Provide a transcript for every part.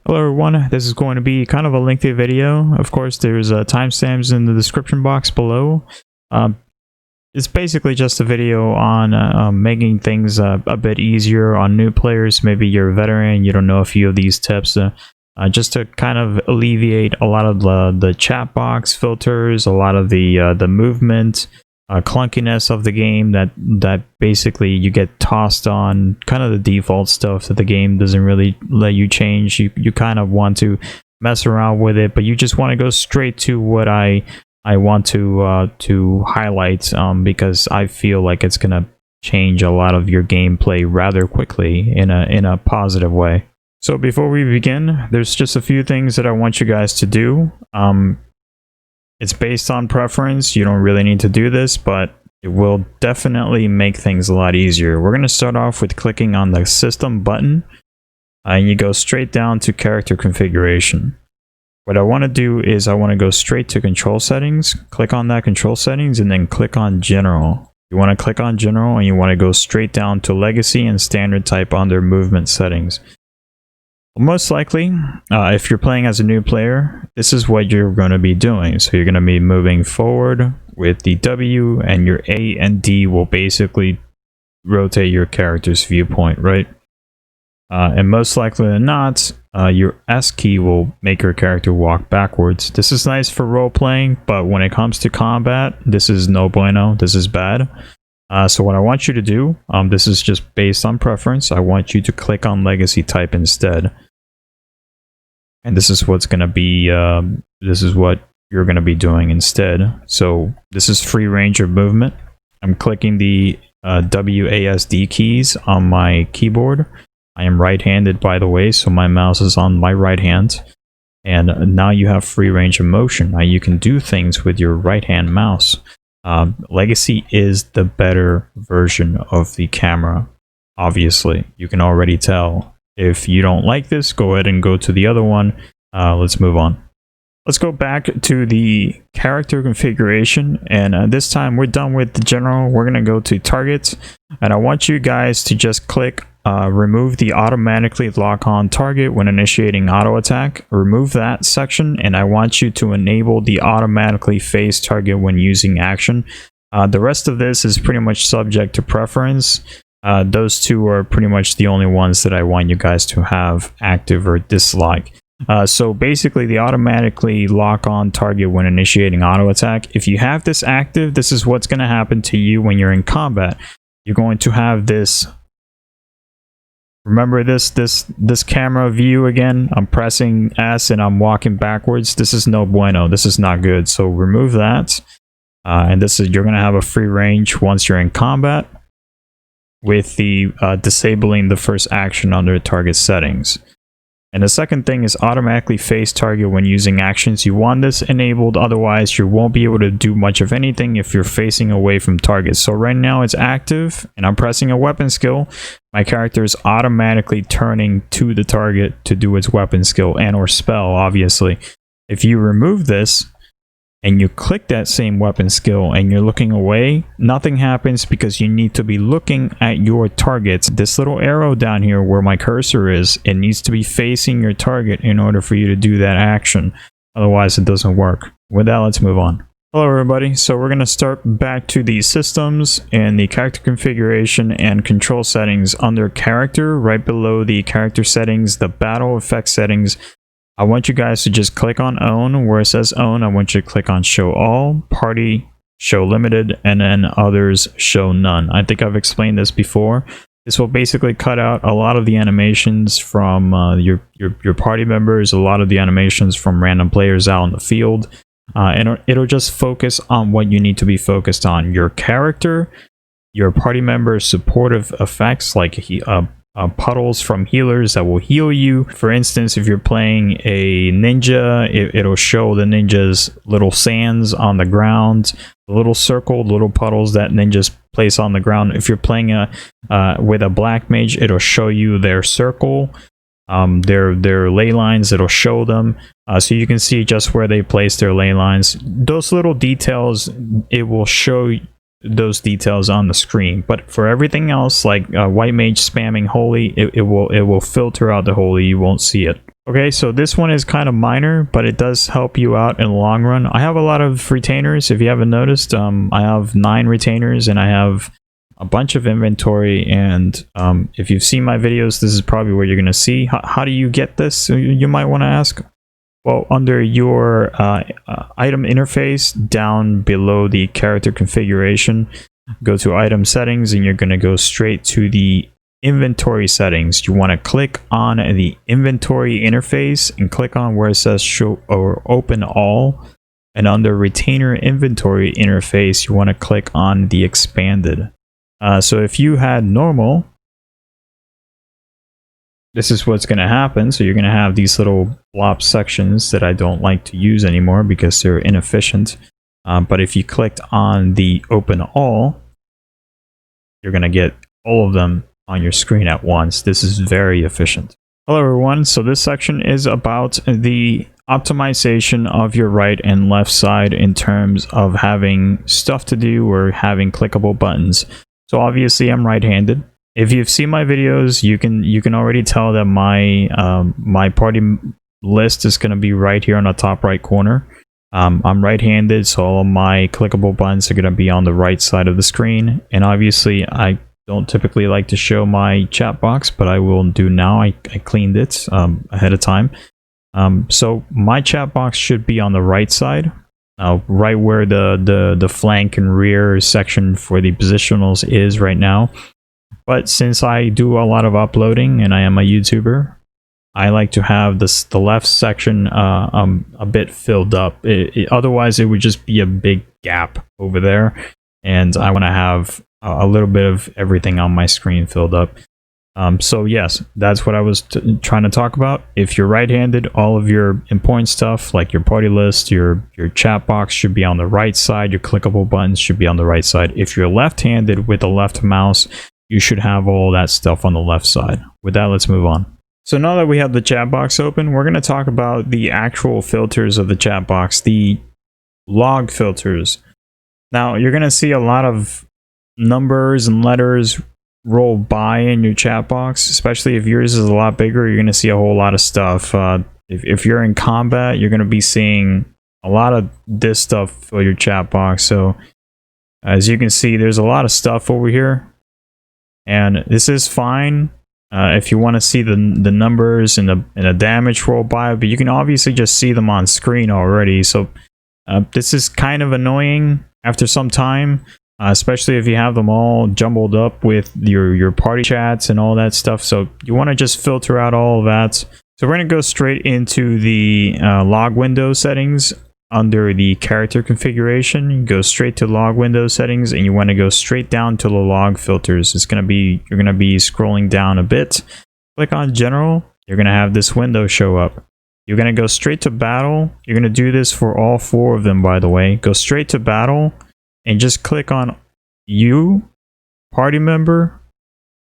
Hello everyone, this is going to be kind of a lengthy video. Of course, there's timestamps in the description box below. It's basically just a video on making things a bit easier on new players. Maybe you're a veteran, you don't know a few of these tips. Just to kind of alleviate a lot of the chat box filters, a lot of the movement, clunkiness of the game that basically you get tossed on, kind of the default stuff that the game doesn't really let you change. You kind of want to mess around with it, but you just want to go straight to what I want to highlight, because I feel like it's gonna change a lot of your gameplay rather quickly in a positive way. So before we begin, there's just a few things that I want you guys to do. It's based on preference. You don't really need to do this, but it will definitely make things a lot easier. We're going to start off with clicking on the system button, and you go straight down to character configuration. What I want to do is I want to go straight to control settings, click on that control settings, and then click on general. You want to click on general and you want to go straight down to legacy and standard type under movement settings. Most likely, if you're playing as a new player, this is what you're going to be doing. So you're going to be moving forward with the W, and your A and D will basically rotate your character's viewpoint, right? And most likely than not, your S key will make your character walk backwards. This is nice for role-playing, but when it comes to combat, this is no bueno. This is bad. So what I want you to do, this is just based on preference, I want you to click on legacy type instead. And this is what's going to be, this is what you're going to be doing instead. So this is free range of movement. I'm clicking the WASD keys on my keyboard. I am right-handed, by the way, so my mouse is on my right hand. And now you have free range of motion. Now you can do things with your right-hand mouse. Legacy is the better version of the camera, obviously. You can already tell. If you don't like this, go ahead and go to the other one. Let's move on. Let's go back to the character configuration, and this time we're done with the general. We're going to go to targets, and I want you guys to just click remove the automatically lock on target when initiating auto attack. Remove that section, and I want you to enable the automatically face target when using action. The rest of this is pretty much subject to preference. Those two are pretty much the only ones that I want you guys to have active or dislike. So basically, the automatically lock on target when initiating auto attack. If you have this active, this is what's going to happen to you when you're in combat. You're going to have this. Remember this camera view again? I'm pressing S and I'm walking backwards. This is no bueno. This is not good. So remove that. And this is, you're going to have a free range once you're in combat, with the disabling the first action under target settings. And the second thing is automatically face target when using actions. You want this enabled, otherwise you won't be able to do much of anything if you're facing away from targets. So right now it's active and I'm pressing a weapon skill. My character is automatically turning to the target to do its weapon skill and or spell, obviously. If you remove this and you click that same weapon skill and you're looking away, nothing happens because you need to be looking at your targets. This little arrow down here where my cursor is, it needs to be facing your target in order for you to do that action. Otherwise it doesn't work. With that, let's move on. Hello everybody, so we're going to start back to the systems and the character configuration and control settings under character. Right below the character settings, the battle effect settings, I want you guys to just click on own. Where it says own, I want you to click on show all, party, show limited, and then others, show none. I think I've explained this before. This will basically cut out a lot of the animations from your party members, a lot of the animations from random players out in the field. And it'll just focus on what you need to be focused on. Your character, your party members' supportive effects, like puddles from healers that will heal you. For instance, if you're playing a ninja, it'll show the ninja's little sands on the ground, the little circle, little puddles that ninjas place on the ground. If you're playing with a black mage, it'll show you their circle, their ley lines. It'll show them, so you can see just where they place their ley lines. Those little details, it will show those details on the screen. But for everything else, like white mage spamming holy, it will filter out the holy. You won't see it. Okay, so this one is kind of minor, but it does help you out in the long run. I have a lot of retainers. If you haven't noticed, I have 9 retainers and I have a bunch of inventory. And if you've seen my videos, this is probably what you're going to see. How do you get this? You might want to ask. Well, under your item interface, down below the character configuration, go to item settings and you're going to go straight to the inventory settings. You want to click on the inventory interface and click on where it says show or open all, and under retainer inventory interface you want to click on the expanded. So if you had normal, this is what's going to happen. So you're going to have these little blob sections that I don't like to use anymore because they're inefficient. But if you clicked on the open all, you're going to get all of them on your screen at once. This is very efficient. Hello everyone, so this section is about the optimization of your right and left side in terms of having stuff to do or having clickable buttons. So obviously I'm right-handed. If you've seen my videos, you can already tell that my my party list is going to be right here on the top right corner. I'm right-handed, so all of my clickable buttons are going to be on the right side of the screen, and obviously I don't typically like to show my chat box, but I will do now. I cleaned it ahead of time. So my chat box should be on the right side, right where the flank and rear section for the positionals is right now. But since I do a lot of uploading and I am a YouTuber, I like to have the left section a bit filled up. Otherwise, it would just be a big gap over there, and I want to have a little bit of everything on my screen filled up. So yes, that's what I was trying to talk about. If you're right-handed, all of your important stuff like your party list, your chat box should be on the right side. Your clickable buttons should be on the right side. If you're left-handed with the left mouse, you should have all that stuff on the left side. With that, let's move on. So now that we have the chat box open, we're going to talk about the actual filters of the chat box, the log filters. Now, you're going to see a lot of numbers and letters roll by in your chat box, especially if yours is a lot bigger. You're going to see a whole lot of stuff. If you're in combat, you're going to be seeing a lot of this stuff for your chat box. So as you can see, there's a lot of stuff over here, and this is fine if you want to see the numbers and the damage roll by, but you can obviously just see them on screen already. So this is kind of annoying after some time. Especially if you have them all jumbled up with your party chats and all that stuff. So you want to just filter out all of that. So we're going to go straight into the log window settings under the character configuration. You go straight to log window settings and you want to go straight down to the log filters. It's going to be, you're going to be scrolling down a bit. Click on general. You're going to have this window show up. You're going to go straight to battle. You're going to do this for all 4 of them, by the way. Go straight to battle. And just click on you, party member,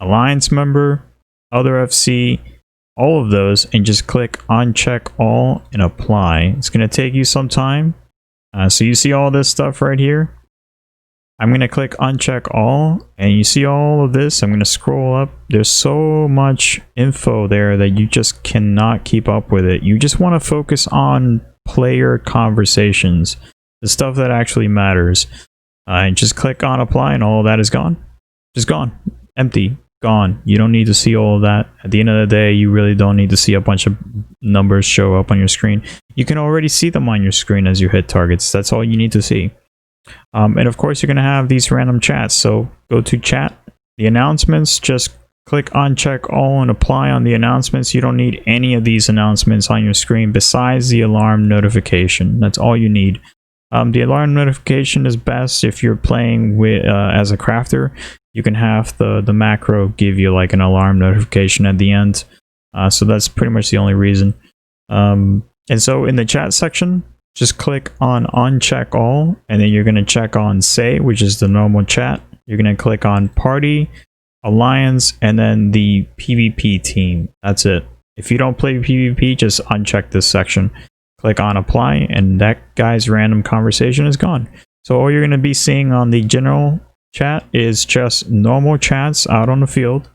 alliance member, other FC, all of those, and just click uncheck all and apply. It's going to take you some time. So you see all this stuff right here. I'm going to click uncheck all, and you see all of this. I'm going to scroll up. There's so much info there that you just cannot keep up with it. You just want to focus on player conversations, the stuff that actually matters. And just click on apply and all of that is gone. Just gone. Empty. Gone. You don't need to see all of that. At the end of the day, you really don't need to see a bunch of numbers show up on your screen. You can already see them on your screen as you hit targets. That's all you need to see. And of course, you're going to have these random chats. So go to chat. The announcements, just click uncheck all and apply on the announcements. You don't need any of these announcements on your screen besides the alarm notification. That's all you need. The alarm notification is best if you're playing with as a crafter. You can have the macro give you like an alarm notification at the end. So that's pretty much the only reason. And so in the chat section, just click on uncheck all, and then you're going to check on say, which is the normal chat. You're going to click on party, alliance, and then the PvP team. That's it. If you don't play PvP, just uncheck this section. Click on apply, and that guy's random conversation is gone. So all you're going to be seeing on the general chat is just normal chats out on the field.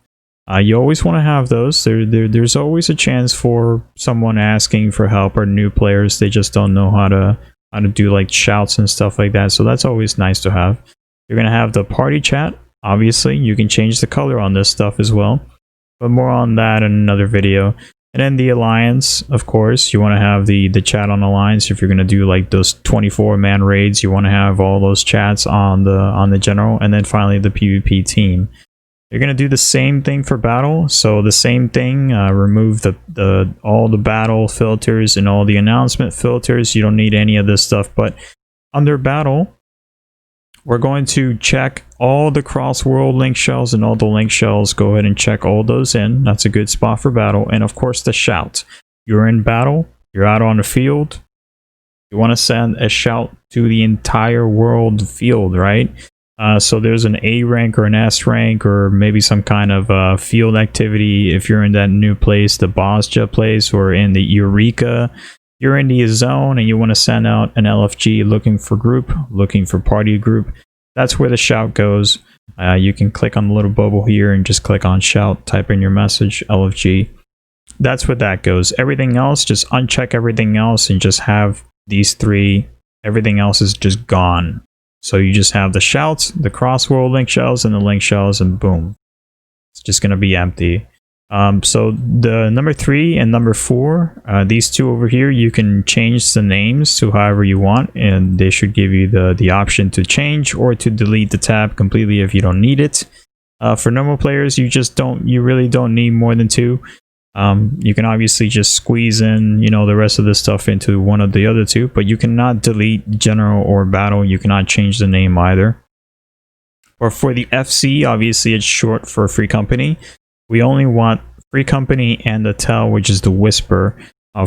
You always want to have those. There's always a chance for someone asking for help, or new players, they just don't know how to do like shouts and stuff like that. So that's always nice to have. You're gonna have the party chat. Obviously, you can change the color on this stuff as well, but more on that in another video. And then the alliance, of course, you want to have the chat on alliance. If you're gonna do like those 24-man raids, you want to have all those chats on the general. And then finally the PvP team. You're gonna do the same thing for battle. So the same thing. Remove all the battle filters and all the announcement filters. You don't need any of this stuff. But under battle, we're going to check all the cross-world link shells and all the link shells. Go ahead and check all those in. That's a good spot for battle. And of course the shout. You're in battle. You're out on the field. You want to send a shout to the entire world field, right? So there's an A rank or an S rank, or maybe some kind of field activity. If you're in that new place, the Bosja place, or in the Eureka, you're in the zone and you want to send out an LFG looking for group, looking for party group. That's where the shout goes. You can click on the little bubble here and just click on shout, type in your message, LFG. That's where that goes. Everything else, just uncheck everything else and just have these three. Everything else is just gone. So you just have the shouts, the cross-world link shells, and the link shells, and boom. It's just going to be empty. So the number 3 and number 4, these two over here, you can change the names to however you want, and they should give you the option to change or to delete the tab completely if you don't need it. For normal players, you really don't need more than 2. You can obviously just squeeze in, the rest of this stuff into one of the other 2, but you cannot delete general or battle. You cannot change the name either. Or for the FC, obviously it's short for free company. We only want free company and the tell, which is the whisper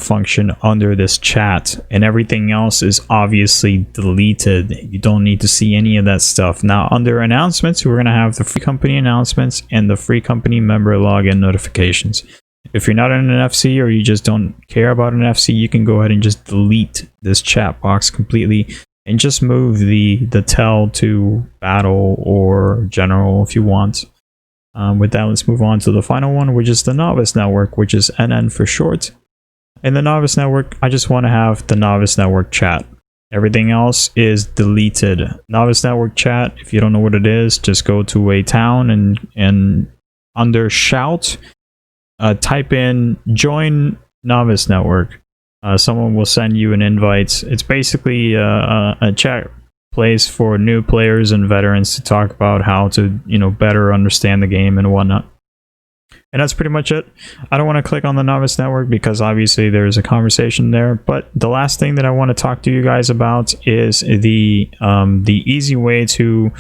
function under this chat, and everything else is obviously deleted. You don't need to see any of that stuff. Now under announcements, we're going to have the free company announcements and the free company member login notifications. If you're not in an FC, or you just don't care about an FC, you can go ahead and just delete this chat box completely and just move the tell to battle or general if you want. With that, let's move on to the final one, which is the novice network, which is NN for short. In the novice network, I just want to have the novice network chat. Everything else is deleted. Novice network chat, if you don't know what it is, just go to a town and under shout, type in join novice network. Someone will send you an invite. It's basically a chat place for new players and veterans to talk about how to better understand the game and whatnot. And that's pretty much it. I don't want to click on the novice network because obviously there's a conversation there, but the last thing that I want to talk to you guys about is the easy way to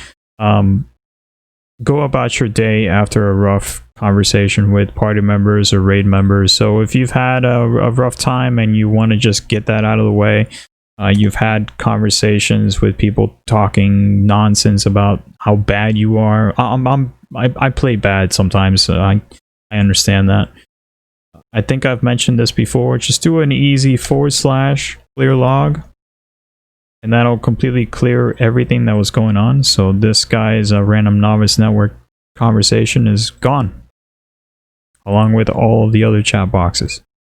go about your day after a rough conversation with party members or raid members. So if you've had a rough time and you want to just get that out of the way, you've had conversations with people talking nonsense about how bad you are. I play bad sometimes. So I understand that. I think I've mentioned this before. Just do an easy / clearlog, and that'll completely clear everything that was going on. So this guy's random novice network conversation is gone, along with all of the other chat boxes.